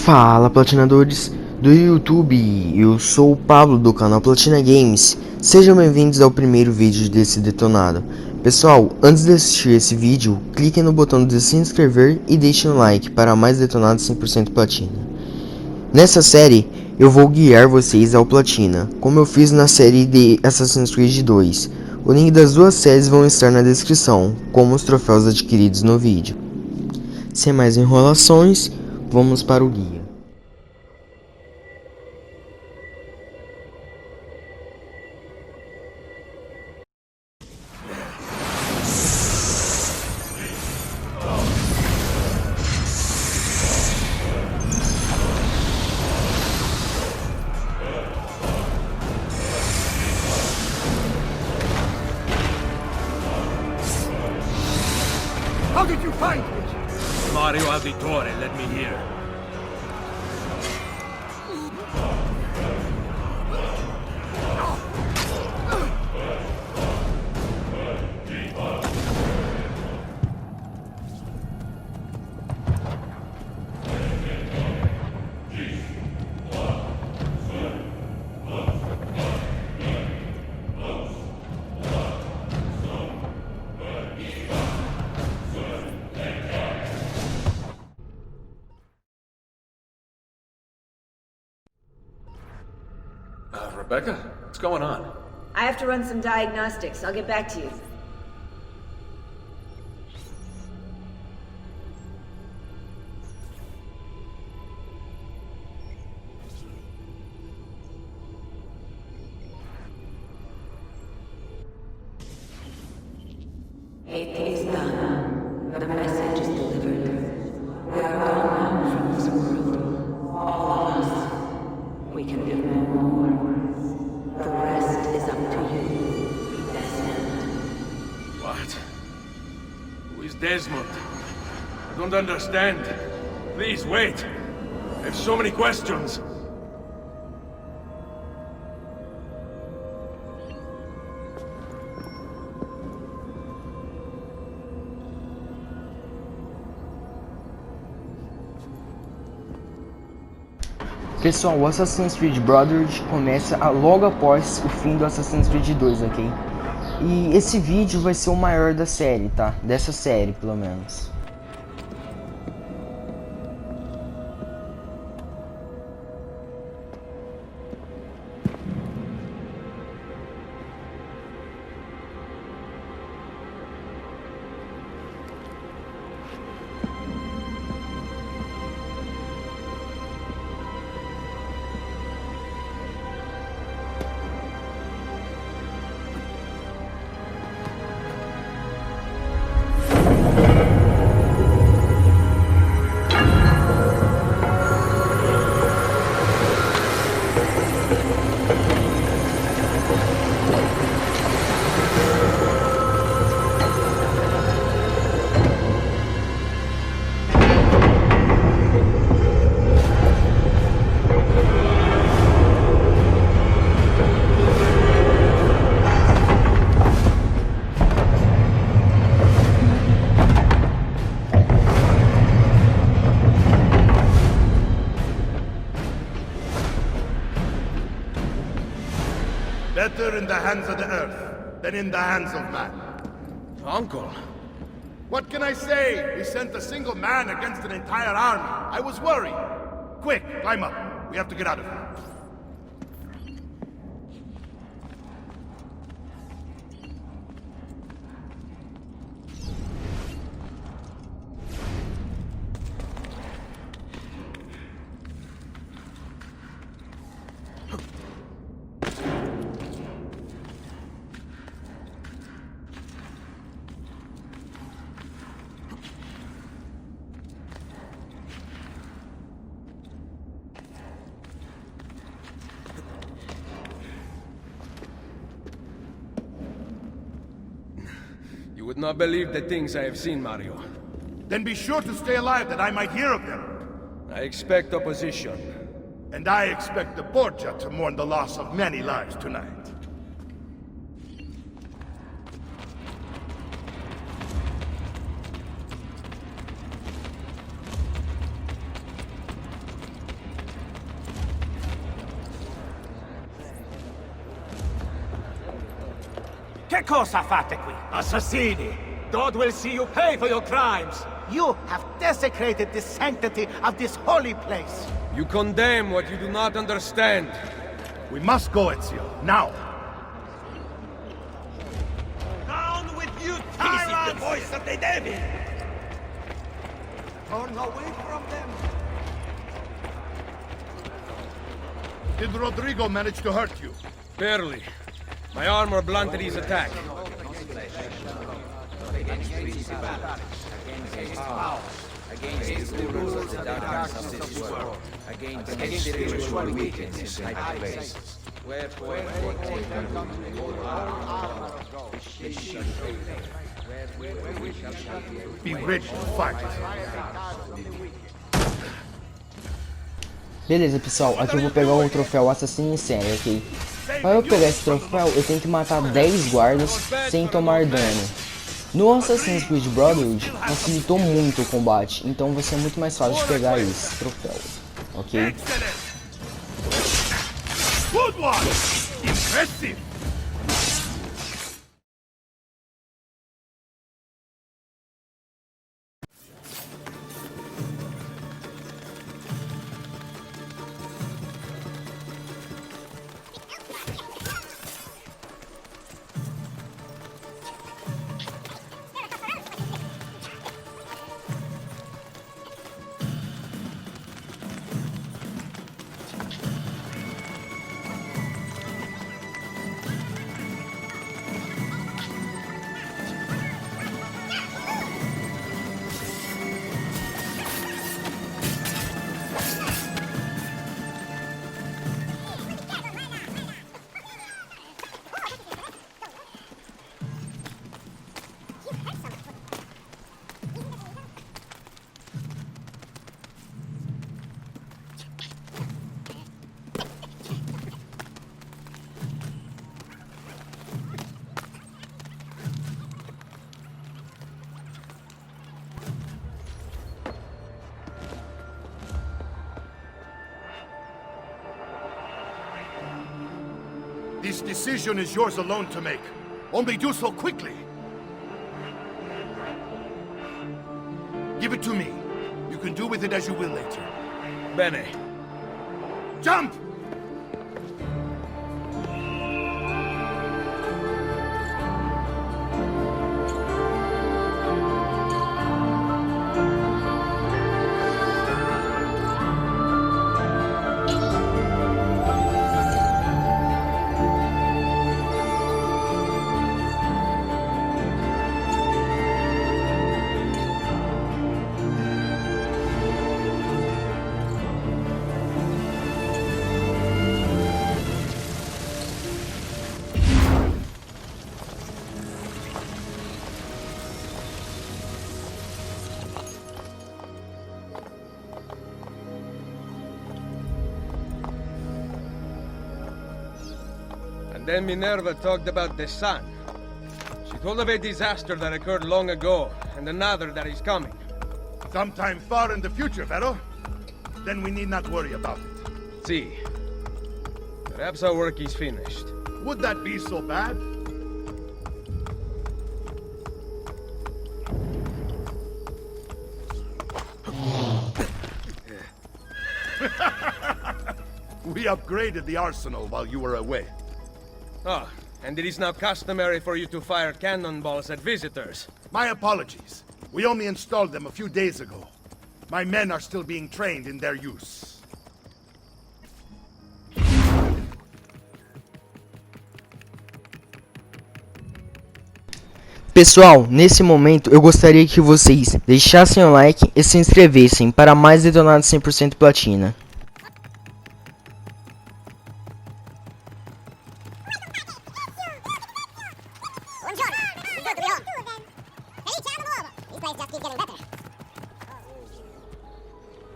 Fala, platinadores do YouTube, eu sou o Pablo do canal Platina Games. Sejam bem-vindos ao primeiro vídeo desse Detonado. Pessoal, antes de assistir esse vídeo, cliquem no botão de se inscrever e deixem um like para mais Detonados 100% Platina. Nessa série, eu vou guiar vocês ao Platina, como eu fiz na série de Assassin's Creed 2. O link das duas séries vão estar na descrição, como os troféus adquiridos no vídeo. Sem mais enrolações, vamos para o guia. How did you find me? Mario Auditore led me here. Rebecca? What's going on? I have to run some diagnostics. I'll get back to you. It is done. The message is delivered. We are gone now from this world. All of us. We can do no more. The rest is up to you, Desmond. What? Who is Desmond? I don't understand. Please, wait. I have so many questions. Pessoal, o Assassin's Creed Brotherhood começa logo após o fim do Assassin's Creed 2, ok? E esse vídeo vai ser o maior da série, tá? Dessa série, pelo menos. Better in the hands of the earth than in the hands of man. Uncle? What can I say? We sent a single man against an entire army. I was worried. Quick, climb up. We have to get out of here. You would not believe the things I have seen, Mario. Then be sure to stay alive that I might hear of them. I expect opposition. And I expect the Borgia to mourn the loss of many lives tonight. Che cosa fate qui? Assassini! God will see you pay for your crimes! You have desecrated the sanctity of this holy place! You condemn what you do not understand. We must go, Ezio. Now! Down with you, tyrants! This is the voice of the devil! Turn away from them! Did Rodrigo manage to hurt you? Barely. My armor blunted his attack. Against the rulers of the darkness of this world, against the spiritual wickedness in high places. Wherefore take the whole armor of God, the shield of faith, we shall Be ready to fight. Beleza, pessoal, aqui eu vou pegar um troféu Assassino em série, ok? Para eu pegar esse troféu, eu tenho que matar 10 guardas sem tomar dano. No Assassin's Creed Brotherhood, facilitou muito o combate, então vai ser muito mais fácil de pegar esse troféu, ok? Good one! Impressive! This decision is yours alone to make. Only do so quickly. Give it to me. You can do with it as you will later. Bene. Jump! And then Minerva talked about the sun. She told of a disaster that occurred long ago, and another that is coming. Sometime far in the future, Vero. Then we need not worry about it. See. Perhaps our work is finished. Would that be so bad? We upgraded the arsenal while you were away. Ah, and it is now customary for you to fire cannonballs at visitors. My apologies. We only installed them a few days ago. My men are still being trained in their use. Pessoal, nesse momento eu gostaria que vocês deixassem o like e se inscrevessem para mais Detonado 100% Platina.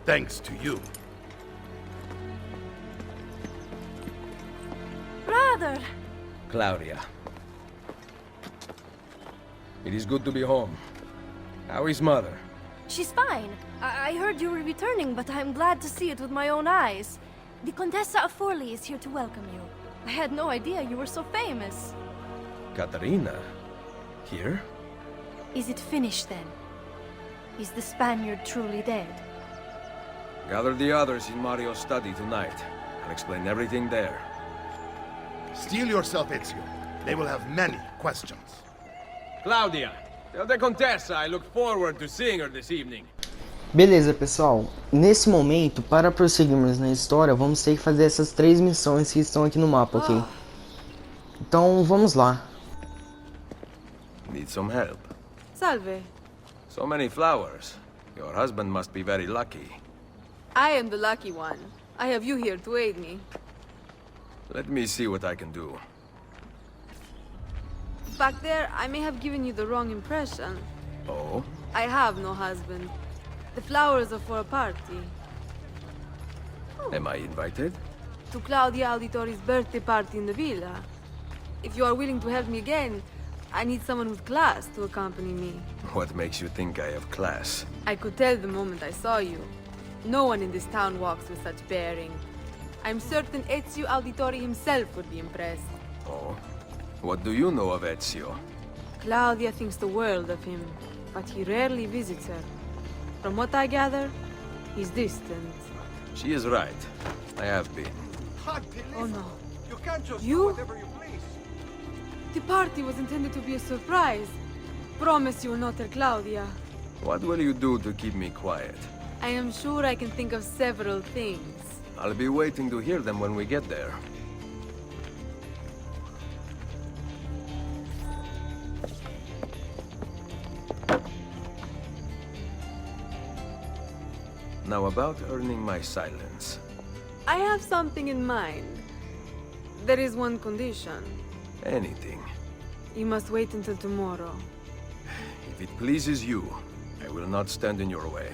Thanks to you. Brother! Claudia. It is good to be home. How is Mother? She's fine. I heard you were returning, but I'm glad to see it with my own eyes. The Contessa of Forli is here to welcome you. I had no idea you were so famous. Katarina? Here? Is it finished then? Is the Spaniard truly dead? Gather the others in Mario's study tonight. I'll explain everything there. Steel yourself, Ezio. They will have many questions. Claudia, tell the Contessa I look forward to seeing her this evening. Beleza, pessoal. Nesse momento, para prosseguirmos na história, vamos ter que fazer essas 3 missões que estão aqui no mapa, ok? Então, vamos lá. Need some help? Salve. So many flowers. Your husband must be very lucky. I am the lucky one. I have you here to aid me. Let me see what I can do. Back there, I may have given you the wrong impression. Oh? I have no husband. The flowers are for a party. Am I invited? To Claudia Auditori's birthday party in the villa. If you are willing to help me again, I need someone with class to accompany me. What makes you think I have class? I could tell the moment I saw you. No one in this town walks with such bearing. I'm certain Ezio Auditori himself would be impressed. Oh? What do you know of Ezio? Claudia thinks the world of him, but he rarely visits her. From what I gather, he's distant. She is right. I have been. Oh no. You? The party was intended to be a surprise. Promise you will not tell Claudia. What will you do to keep me quiet? I am sure I can think of several things. I'll be waiting to hear them when we get there. Now about earning my silence. I have something in mind. There is one condition. Anything. You must wait until tomorrow. If it pleases you, I will not stand in your way.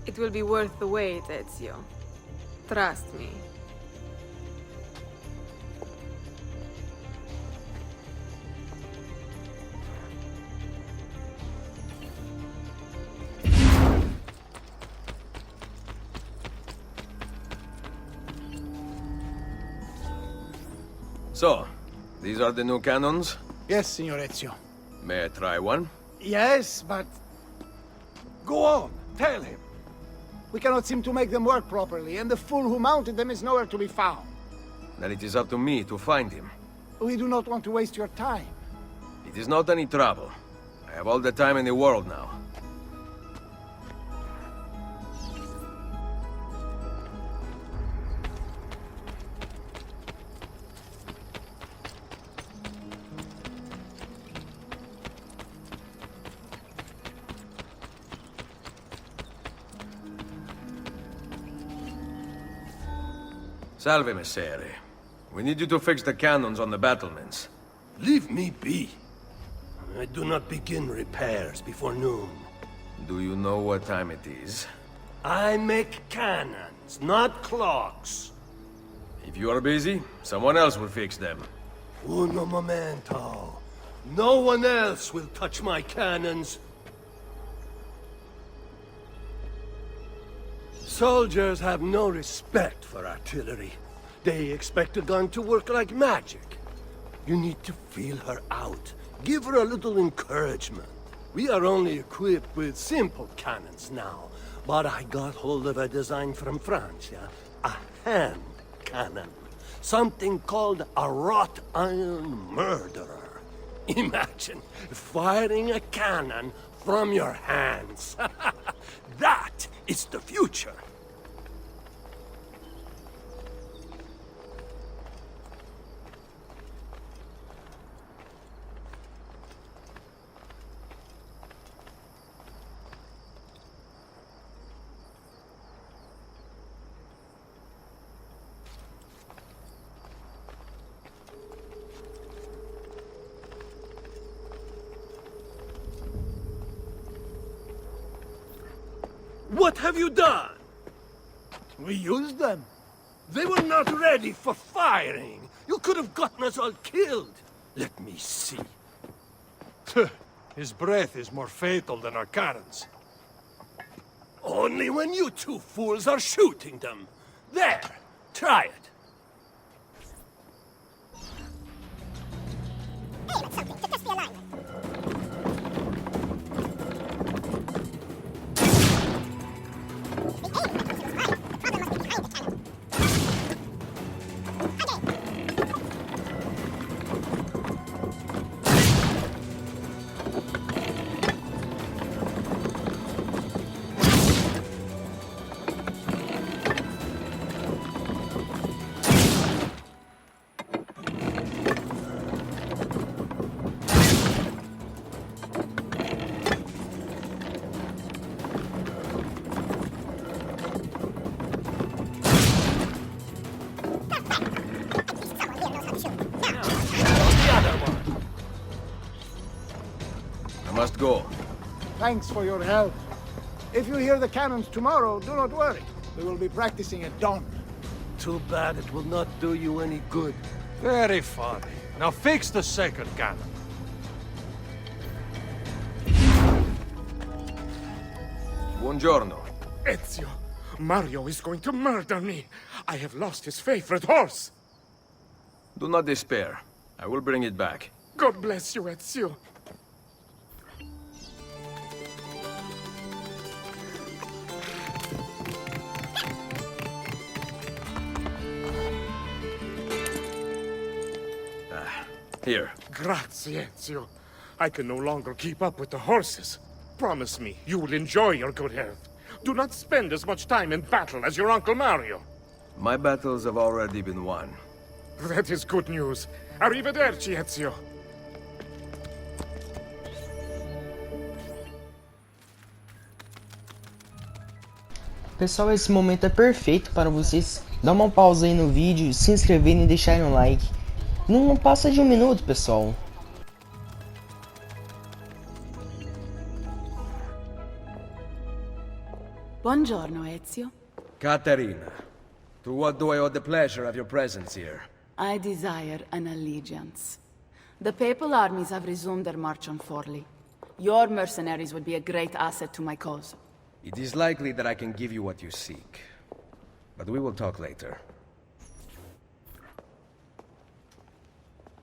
It will be worth the wait, Ezio. Trust me. So, these are the new cannons? Yes, Signor Ezio. May I try one? Yes, but... Go on, tell him. We cannot seem to make them work properly, and the fool who mounted them is nowhere to be found. Then it is up to me to find him. We do not want to waste your time. It is not any trouble. I have all the time in the world now. Salve, Messere. We need you to fix the cannons on the battlements. Leave me be. I do not begin repairs before noon. Do you know what time it is? I make cannons, not clocks. If you are busy, someone else will fix them. Uno momento. No one else will touch my cannons. Soldiers have no respect for artillery. They expect a gun to work like magic. You need to feel her out. Give her a little encouragement. We are only equipped with simple cannons now, but I got hold of a design from France, a hand cannon. Something called a wrought iron murderer. Imagine firing a cannon from your hands. That is the future. What have you done? We used them. They were not ready for firing. You could have gotten us all killed. Let me see. His breath is more fatal than our cannons. Only when you two fools are shooting them. There, try it. Must go. Thanks for your help. If you hear the cannons tomorrow, do not worry. We will be practicing at dawn. Too bad it will not do you any good. Very funny. Now fix the second cannon. Buongiorno. Ezio, Mario is going to murder me. I have lost his favorite horse. Do not despair. I will bring it back. God bless you, Ezio. Here. Grazie, Ezio. I can no longer keep up with the horses. Promise me you will enjoy your good health. Do not spend as much time in battle as your Uncle Mario. My battles have already been won. That is good news. Arrivederci, Ezio. Pessoal, esse momento é perfeito para vocês dar uma pausa aí no vídeo, se inscreverem e deixarem um like. Não passa de um minuto, pessoal. Buongiorno, Ezio. Caterina, to what do I owe the pleasure of your presence here? I desire an allegiance. The papal armies have resumed their march on Forli. Your mercenaries would be a great asset to my cause. It is likely that I can give you what you seek. But we will talk later.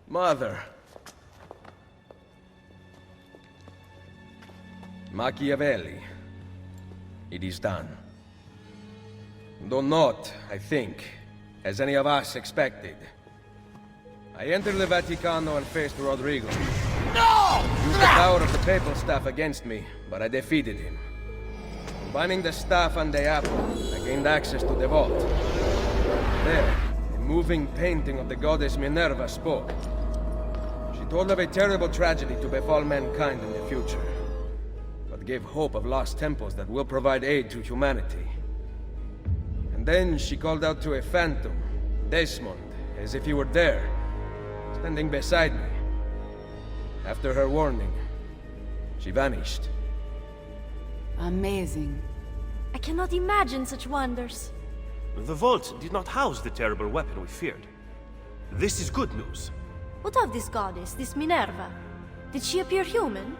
Mother. Machiavelli. It is done. Though not, I think, as any of us expected. I entered the Vaticano and faced Rodrigo. No! Used the power of the papal staff against me, but I defeated him. Combining the staff and the apple, I gained access to the vault. There, a moving painting of the goddess Minerva spoke. She told of a terrible tragedy to befall mankind in the future, but gave hope of lost temples that will provide aid to humanity. And then she called out to a phantom, Desmond, as if he were there, standing beside me. After her warning, she vanished. Amazing. I cannot imagine such wonders. The vault did not house the terrible weapon we feared. This is good news. What of this goddess, this Minerva? Did she appear human?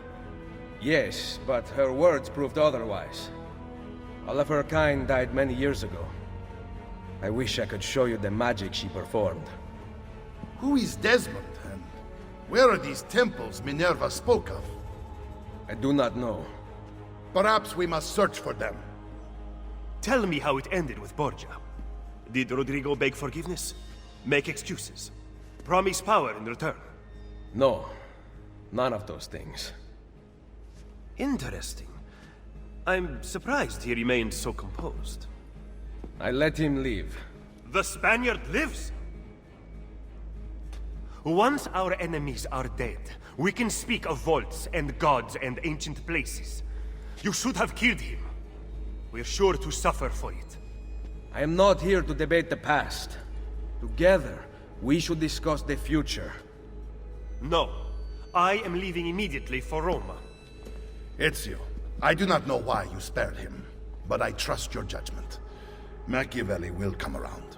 Yes, but her words proved otherwise. All of her kind died many years ago. I wish I could show you the magic she performed. Who is Desmond, and where are these temples Minerva spoke of? I do not know. Perhaps we must search for them. Tell me how it ended with Borgia. Did Rodrigo beg forgiveness? Make excuses? Promise power in return? No, none of those things. Interesting. I'm surprised he remained so composed. I let him leave. The Spaniard lives! Once our enemies are dead, we can speak of vaults and gods and ancient places. You should have killed him. We're sure to suffer for it. I am not here to debate the past. Together, we should discuss the future. No. I am leaving immediately for Roma. Ezio, I do not know why you spared him, but I trust your judgment. Machiavelli will come around.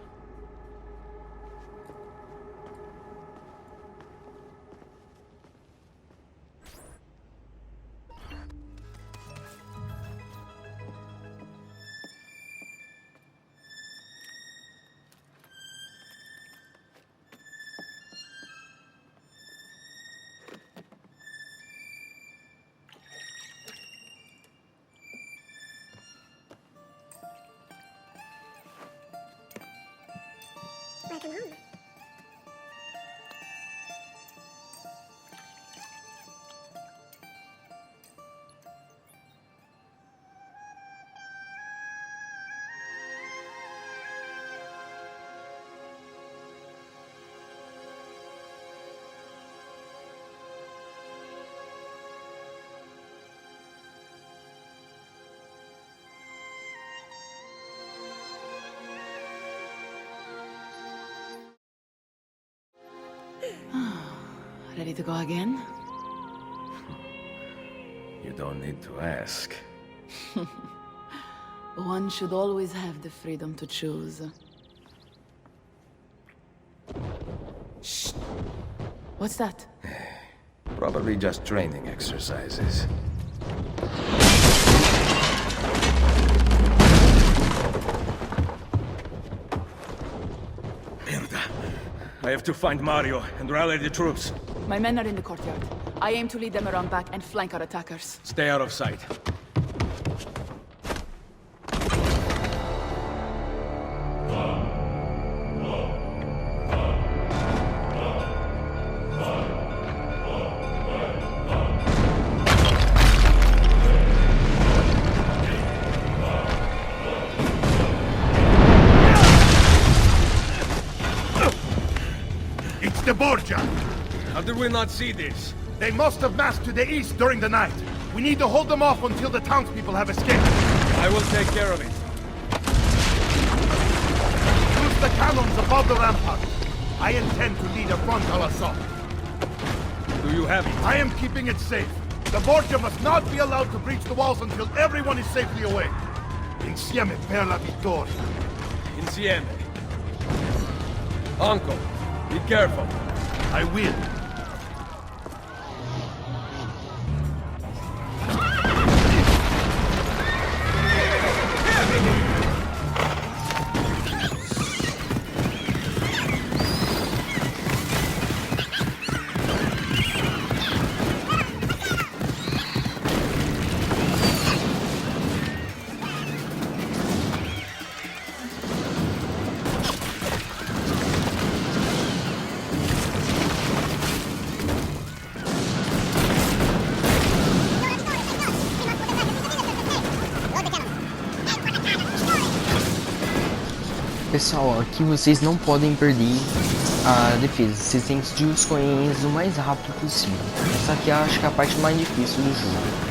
Ready to go again? You don't need to ask. One should always have the freedom to choose. Shh! What's that? Probably just training exercises. Merda. I have to find Mario and rally the troops. My men are in the courtyard. I aim to lead them around back and flank our attackers. Stay out of sight. It's the Borgia! How did we not see this? They must have massed to the east during the night. We need to hold them off until the townspeople have escaped. I will take care of it. Use the cannons above the rampart. I intend to lead a frontal assault. Do you have it? I am keeping it safe. The Borgia must not be allowed to breach the walls until everyone is safely away. Insieme per la vittoria. Insieme. Uncle, be careful. I will. Pessoal, aqui vocês não podem perder a defesa, vocês têm que destruir os coins o mais rápido possível. Essa aqui eu acho que é a parte mais difícil do jogo.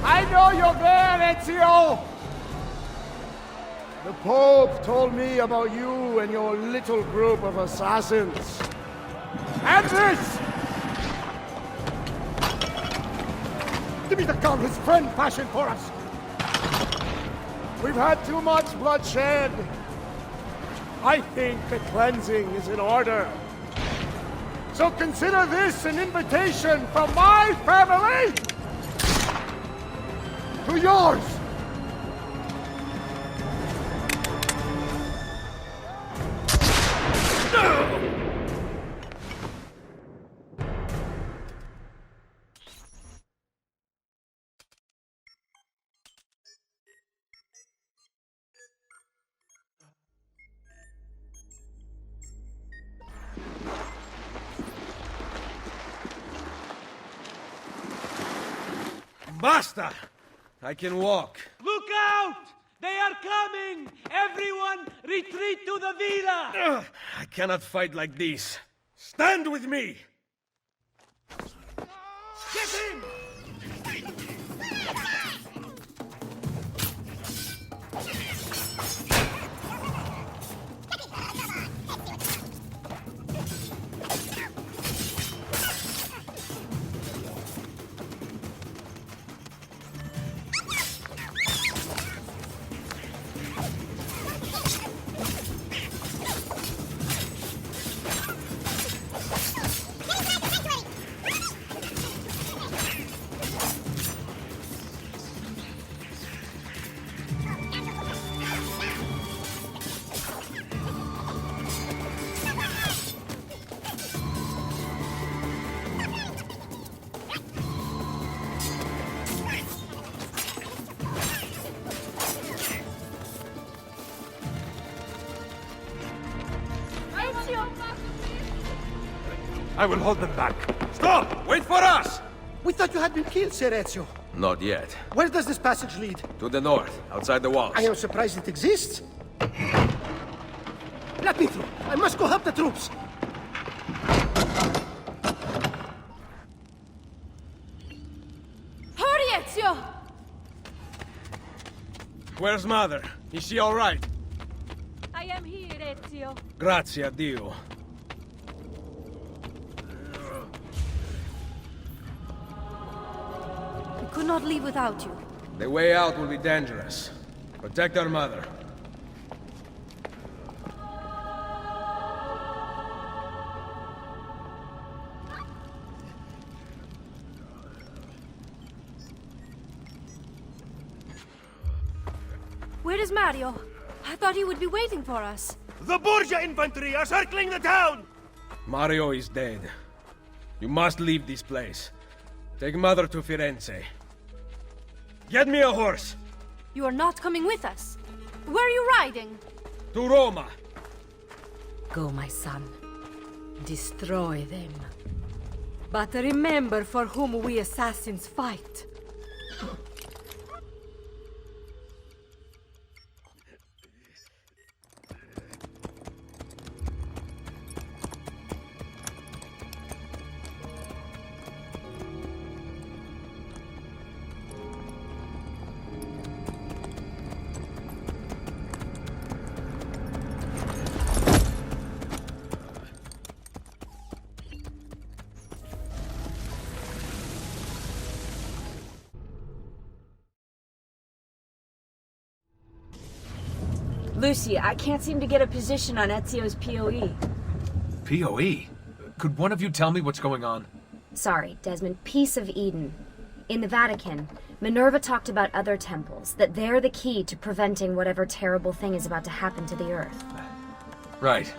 I know you're there, Ezio! The Pope told me about you and your little group of assassins. And this! Give me the gun his friend fashioned for us! We've had too much bloodshed. I think the cleansing is in order. So consider this an invitation from my family to yours. Basta! I can walk. Look out! They are coming! Everyone, retreat to the villa! I cannot fight like this. Stand with me! Get him! I will hold them back. Stop! Wait for us! We thought you had been killed, Sir Ezio. Not yet. Where does this passage lead? To the north, outside the walls. I am surprised it exists. Let me through. I must go help the troops. Hurry, Ezio! Where's Mother? Is she all right? I am here, Ezio. Grazie a Dio. We could not leave without you. The way out will be dangerous. Protect our mother. Where is Mario? I thought he would be waiting for us. The Borgia infantry are circling the town! Mario is dead. You must leave this place. Take Mother to Firenze. Get me a horse! You are not coming with us. Where are you riding? To Roma! Go, my son. Destroy them. But remember for whom we assassins fight. Lucy, I can't seem to get a position on Ezio's POE. POE? Could one of you tell me what's going on? Sorry, Desmond. Peace of Eden. In the Vatican, Minerva talked about other temples, that they're the key to preventing whatever terrible thing is about to happen to the Earth. Right.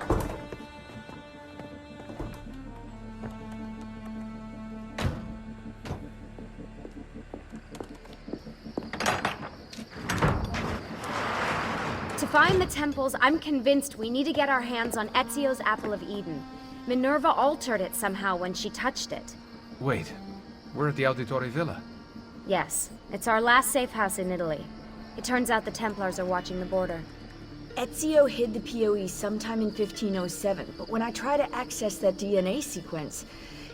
To find the temples, I'm convinced we need to get our hands on Ezio's Apple of Eden. Minerva altered it somehow when she touched it. Wait, we're at the Auditore Villa. Yes, it's our last safe house in Italy. It turns out the Templars are watching the border. Ezio hid the POE sometime in 1507, but when I try to access that DNA sequence,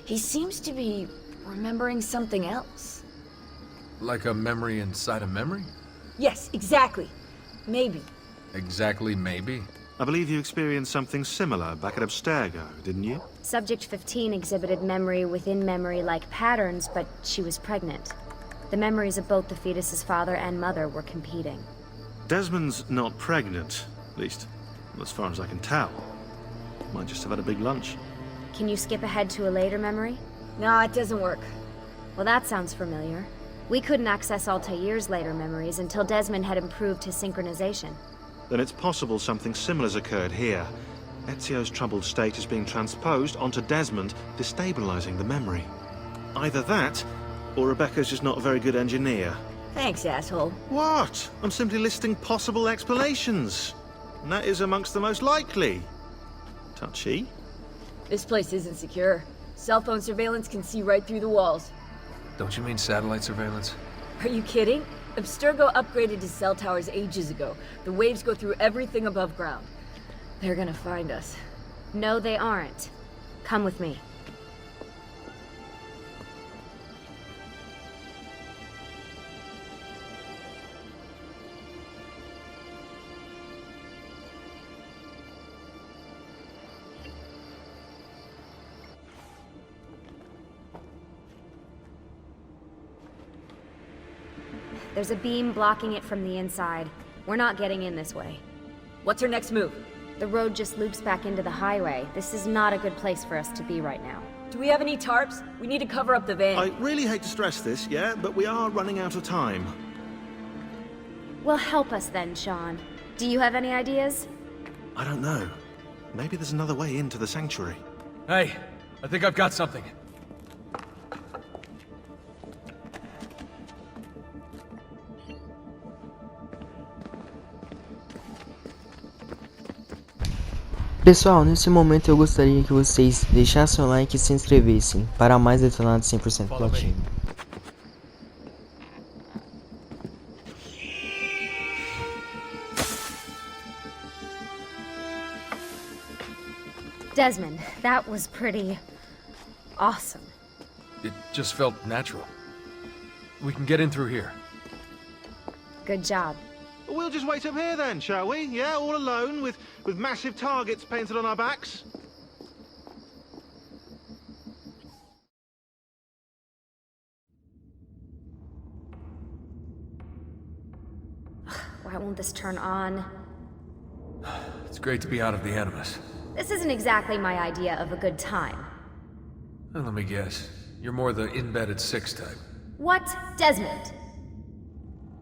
he seems to be remembering something else. Like a memory inside a memory? Yes, exactly. Maybe. Exactly, maybe. I believe you experienced something similar back at Abstergo, didn't you? Subject 15 exhibited memory within memory-like patterns, but she was pregnant. The memories of both the fetus's father and mother were competing. Desmond's not pregnant. At least, as far as I can tell. Might just have had a big lunch. Can you skip ahead to a later memory? No, it doesn't work. Well, that sounds familiar. We couldn't access Altair's later memories until Desmond had improved his synchronization. Then it's possible something similar's occurred here. Ezio's troubled state is being transposed onto Desmond, destabilizing the memory. Either that, or Rebecca's just not a very good engineer. Thanks, asshole. What? I'm simply listing possible explanations. And that is amongst the most likely. Touchy? This place isn't secure. Cell phone surveillance can see right through the walls. Don't you mean satellite surveillance? Are you kidding? Abstergo upgraded to cell towers ages ago. The waves go through everything above ground. They're gonna find us. No, they aren't. Come with me. There's a beam blocking it from the inside. We're not getting in this way. What's our next move? The road just loops back into the highway. This is not a good place for us to be right now. Do we have any tarps? We need to cover up the van. I really hate to stress this, yeah, but we are running out of time. Well, help us then, Sean. Do you have any ideas? I don't know. Maybe there's another way into the sanctuary. Hey, I think I've got something. Pessoal, nesse momento eu gostaria que vocês deixassem o like e se inscrevessem para mais Detonados 100% Platina. Desmond, that was pretty awesome. It just felt natural. We can get in through here. Good job. We'll just wait up here then, shall we? Yeah, all alone, with massive targets painted on our backs? Why won't this turn on? It's great to be out of the Animus. This isn't exactly my idea of a good time. Well, let me guess. You're more the embedded 6 type. What? Desmond?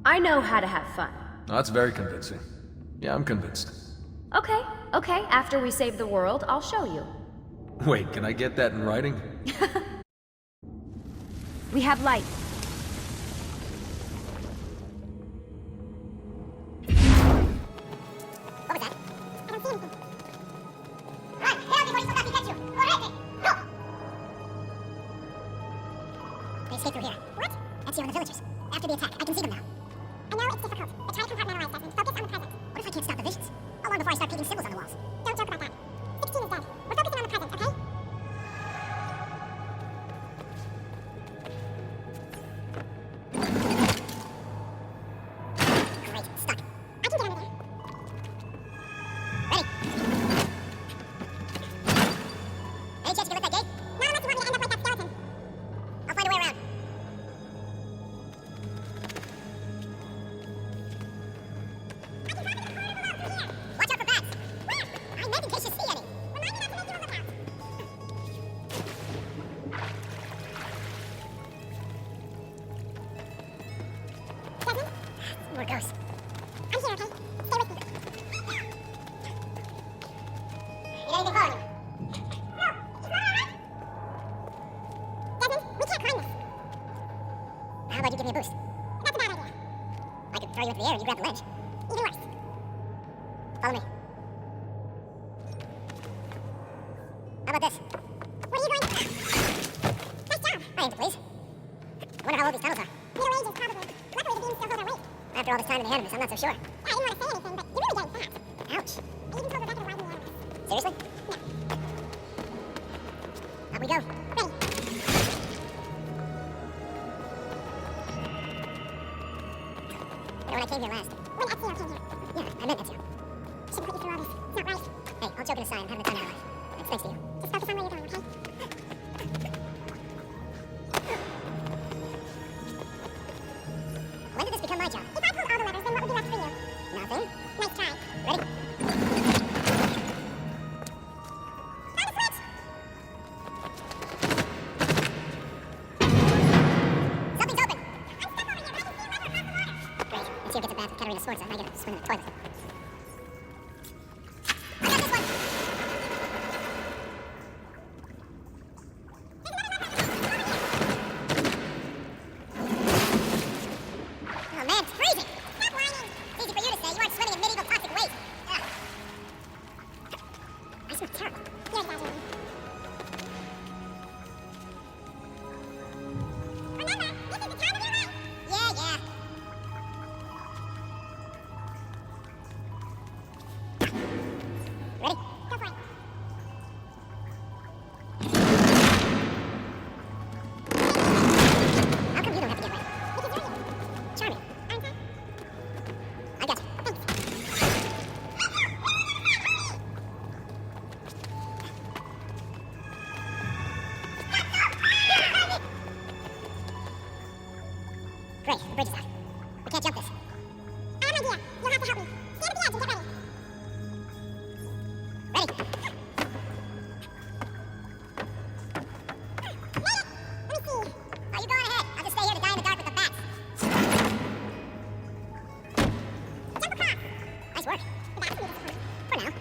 I know how to have fun. Oh, that's very convincing. Yeah, I'm convinced. Okay, after we save the world, I'll show you. Wait, can I get that in writing? We have light. What was that? I don't see anything. Run! Get out before he soldati gets you! Correte! Go! They escaped through here. What? Ezio and the villagers. After the attack, I can see them now. I know it's difficult, but try to compartmentalize, Desmond. Focus on the present. What if I can't stop the visions? How long before I start painting symbols on the walls? Don't joke about that. 16 is dead. We're focusing on the present, okay? Great, stuck. I can get under there. Ready? Any chance you can lift that gate? No, unless you want me to end up like that skeleton. I'll find a way around. Watch out for bats! Where? I meant in case you see any. Remind me not to make you a lookout. Desmond? More ghosts. I'm here, okay? Stay with me. Need anything following you? No, it's not alright. Desmond, we can't climb this. How about you give me a boost? That's a bad idea. I could throw you into the air and you grab the ledge. Even worse. Follow me. How about this? What are you going to do? Nice job. My engine, please. I wonder how old these tunnels are. Middle ages, probably. Luckily, the beams still hold their weight. After all this time in the Animus, I'm not so sure. Yeah, I didn't want to say anything, but you're really getting fat. Ouch. I even told Rebecca to ride in the Animus. Seriously? No. Up we go. Ready. When I came here last. When Ezio came here. Yeah, I meant Ezio. Shouldn't put you through all this. It's not right. Hey, all joking aside, I'm having the time of my life. It's thanks to you. Just focus on where you're going, okay? When did this become my job? If I pulled all the levers, then what would be left for you? Nothing. Ezio gets a bath with Katarina's Sforza, and I get a swim in the toilet. Oh man, it's freezing! Stop whining! It's easy for you to say. You aren't swimming in medieval toxic waste. Ugh. I smell terrible. You're exaggerating. Remember, this is the time of your life! Yeah, yeah. Ready? Go for it. How come you don't have to get ready? Because you're you. Charming. I'm fine. I got you. Thanks. Great, the bridge is out. We can't jump this. I have an idea. You'll have to help me. Stand at the edge and get ready. Ready? Let me see. Oh, you go on ahead. I'll just stay here to die in the dark with the bats. Jump across. Nice work. The bats can be disappointed. For now.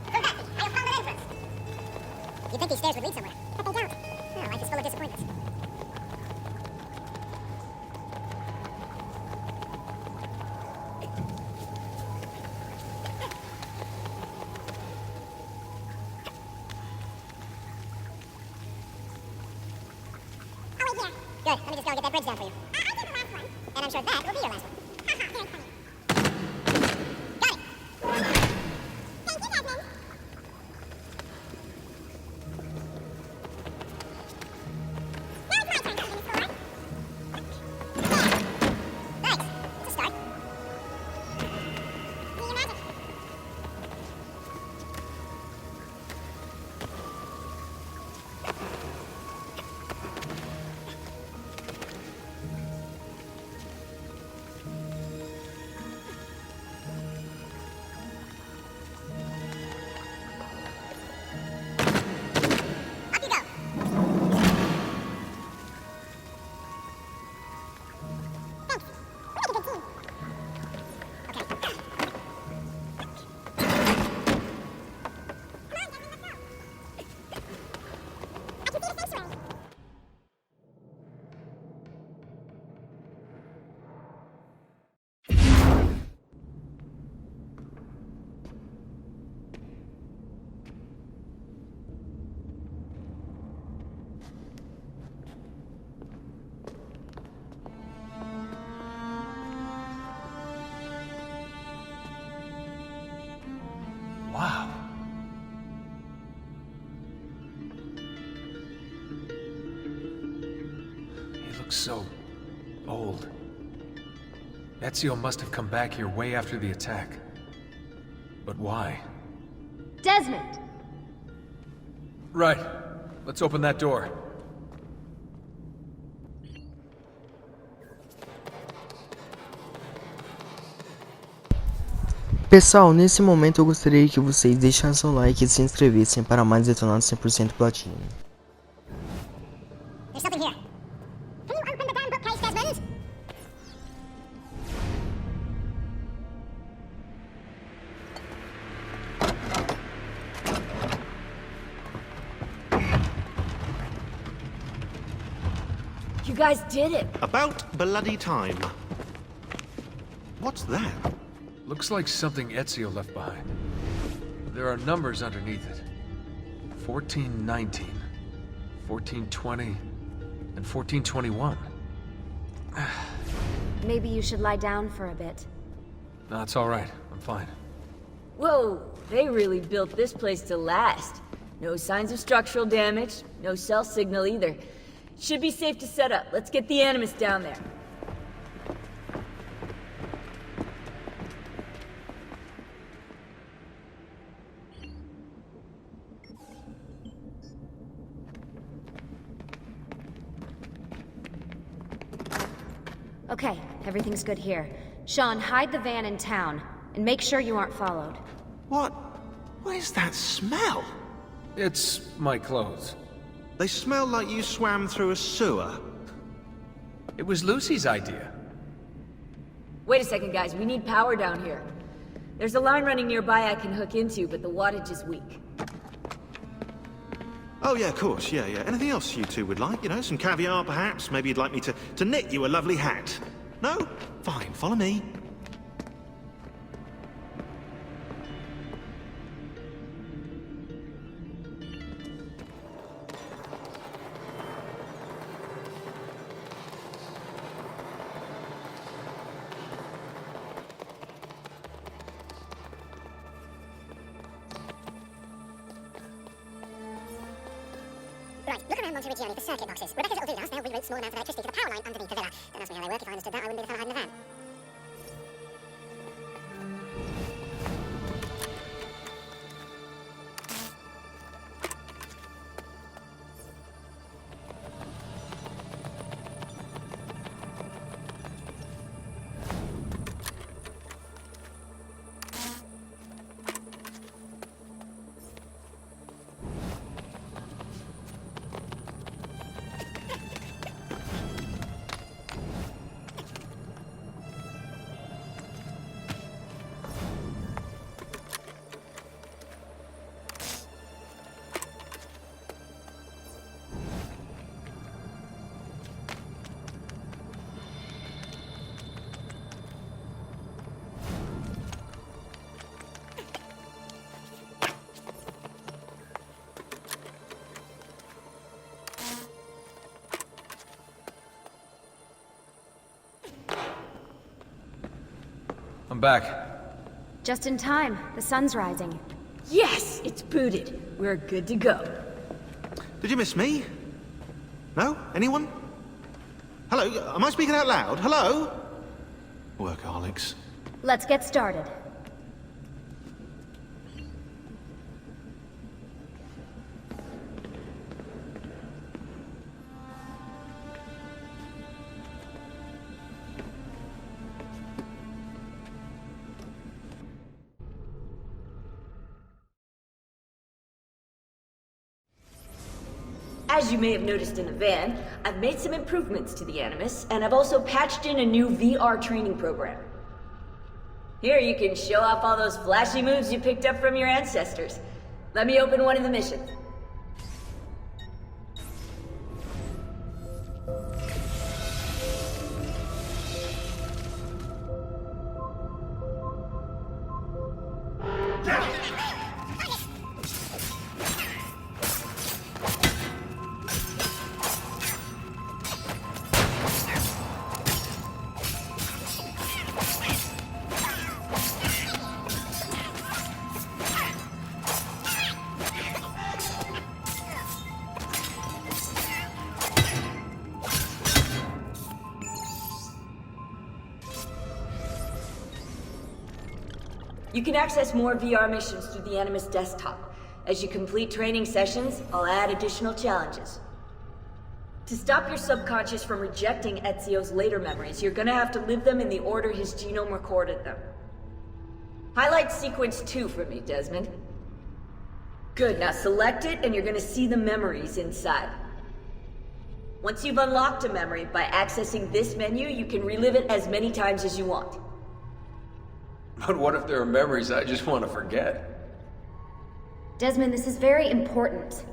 Perfect. I have found an entrance. You'd think these stairs would lead somewhere, but they don't. Oh, life is full of disappointments. Oh, wait here. Good. Let me just go and get that bridge down for you. I'll do the last one. And I'm sure that will be your last one. Haha, very funny. Got it. Thank you, Desmond. Now it's my turn to open the door. There. Thanks. It's a start. Do your magic. Up you go. Thanks. We make a good team. Okay. Come on, Desmond, let's go. I can see the sanctuary. Wow. He looks so old. Ezio must have come back here way after the attack. But why? Desmond! Right. Let's open that door. Pessoal, nesse momento eu gostaria que vocês deixassem o like e se inscrevessem para mais Detonados 100% Platina. There's something here. Can you open the damn bookcase, Desmond? You guys did it. About bloody time. What's that? Looks like something Ezio left behind. There are numbers underneath it. 1419, 1420, and 1421. Maybe you should lie down for a bit. No, it's all right. I'm fine. Whoa, they really built this place to last. No signs of structural damage, no cell signal either. Should be safe to set up. Let's get the Animus down there. Okay, everything's good here. Sean, hide the van in town, and make sure you aren't followed. What is that smell? It's my clothes. They smell like you swam through a sewer. It was Lucy's idea. Wait a second, guys. We need power down here. There's a line running nearby I can hook into, but the wattage is weak. Oh, yeah, of course. Yeah. Anything else you two would like? You know, some caviar, perhaps? Maybe you'd like me to knit you a lovely hat? No? Fine, follow me. Right, look around Monterey for circuit boxes. Rebecca's little doodhouse now reroutes small amounts of electricity to the power line underneath the villa. Don't ask me how they work. If I understood that, I wouldn't be the fellow hiding the van. I'm back. Just in time. The sun's rising. Yes! It's booted. We're good to go. Did you miss me? No? Anyone? Hello? Am I speaking out loud? Hello? Workaholics. Let's get started. As you may have noticed in the van, I've made some improvements to the Animus, and I've also patched in a new VR training program. Here you can show off all those flashy moves you picked up from your ancestors. Let me open one of the missions. You can access more VR missions through the Animus desktop. As you complete training sessions, I'll add additional challenges. To stop your subconscious from rejecting Ezio's later memories, you're gonna have to live them in the order his genome recorded them. Highlight sequence 2 for me, Desmond. Good, now select it and you're gonna see the memories inside. Once you've unlocked a memory, by accessing this menu, you can relive it as many times as you want. But what if there are memories I just want to forget? Desmond, this is very important.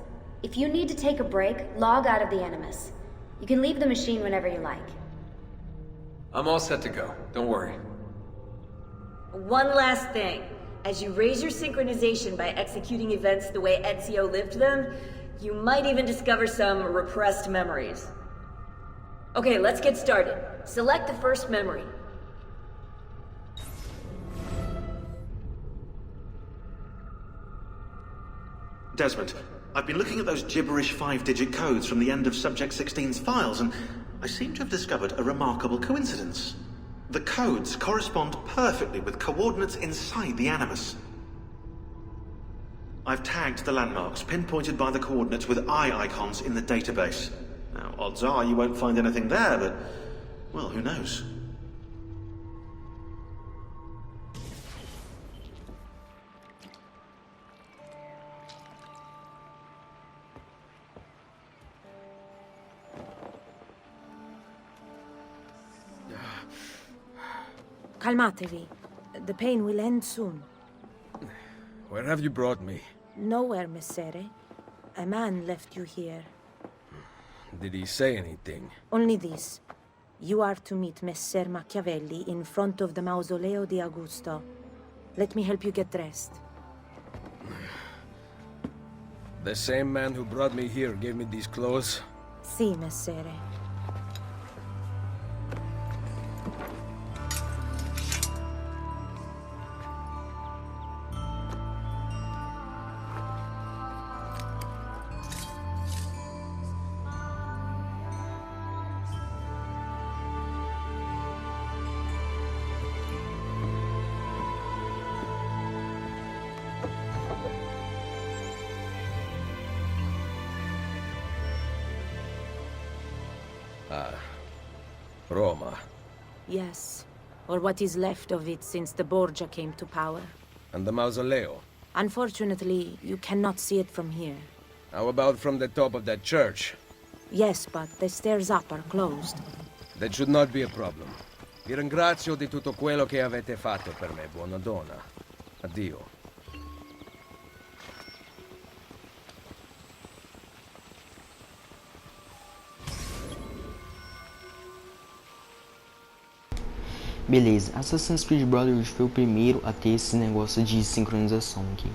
If you need to take a break, log out of the Animus. You can leave the machine whenever you like. I'm all set to go. Don't worry. One last thing. As you raise your synchronization by executing events the way Ezio lived them, you might even discover some repressed memories. Okay, let's get started. Select the first memory. Desmond, I've been looking at those gibberish 5-digit codes from the end of Subject 16's files, and I seem to have discovered a remarkable coincidence. The codes correspond perfectly with coordinates inside the Animus. I've tagged the landmarks, pinpointed by the coordinates with eye icons in the database. Now, odds are you won't find anything there, but, well, who knows? Calmatevi. The pain will end soon. Where have you brought me? Nowhere, Messere. A man left you here. Did he say anything? Only this. You are to meet Messer Machiavelli in front of the Mausoleo di Augusto. Let me help you get dressed. The same man who brought me here gave me these clothes? Si, Messere. Roma. Yes, or what is left of it since the Borgia came to power. And the mausoleo? Unfortunately, you cannot see it from here. How about from the top of that church? Yes, but the stairs up are closed. That should not be a problem. Vi ringrazio di tutto quello che avete fatto per me, buona donna. Addio. Beleza, Assassin's Creed Brotherhood foi o primeiro a ter esse negócio de sincronização aqui.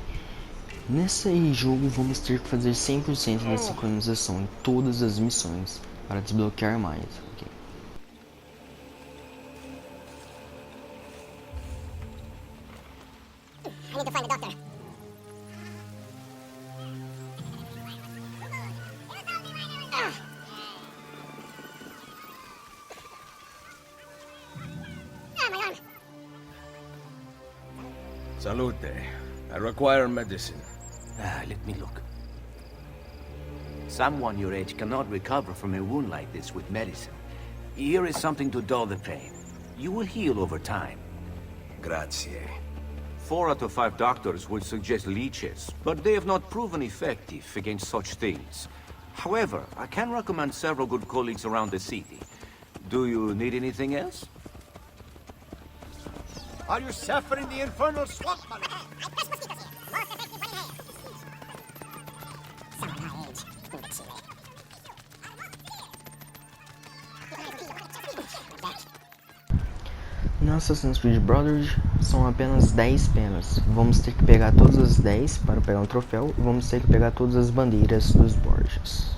Nesse jogo vamos ter que fazer 100% da sincronização em todas as missões para desbloquear mais. Okay. I need to find a doctor. Salute. I require medicine. Let me look. Someone your age cannot recover from a wound like this with medicine. Here is something to dull the pain. You will heal over time. Grazie. 4 out of 5 doctors would suggest leeches, but they have not proven effective against such things. However, I can recommend several good colleagues around the city. Do you need anything else? Are you suffering the infernal swamp money? No Assassin's Creed Brotherhood são apenas 10 penas. Vamos ter que pegar todas as 10 para pegar um troféu e vamos ter que pegar todas as bandeiras dos Borgias.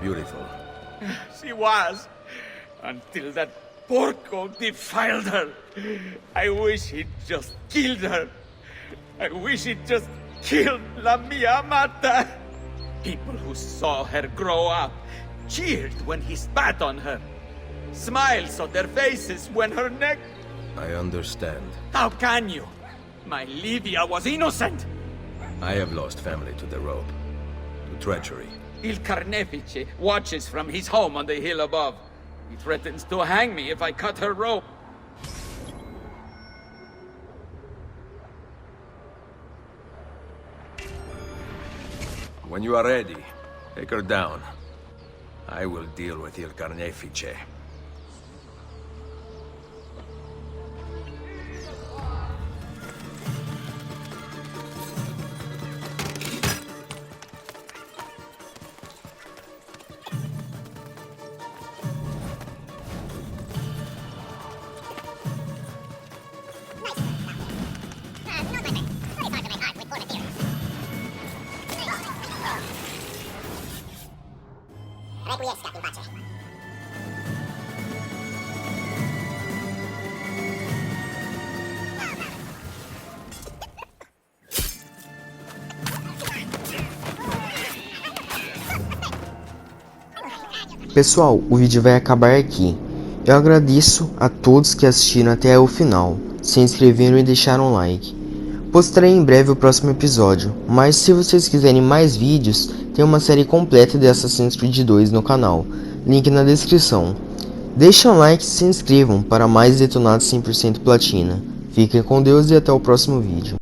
Beautiful. She was, until that porco defiled her. I wish he'd just killed her. I wish he'd just killed La Mia Amata. People who saw her grow up cheered when he spat on her. Smiles on their faces when her neck... I understand. How can you? My Livia was innocent! I have lost family to the rope, to treachery. Il Carnefice watches from his home on the hill above. He threatens to hang me if I cut her rope. When you are ready, take her down. I will deal with Il Carnefice. Pessoal, o vídeo vai acabar aqui. Eu agradeço a todos que assistiram até o final, se inscreveram e deixaram um like. Postarei em breve o próximo episódio, mas se vocês quiserem mais vídeos, tem uma série completa de Assassin's Creed 2 no canal, link na descrição. Deixem um like e se inscrevam para mais Detonados 100% Platina. Fiquem com Deus e até o próximo vídeo.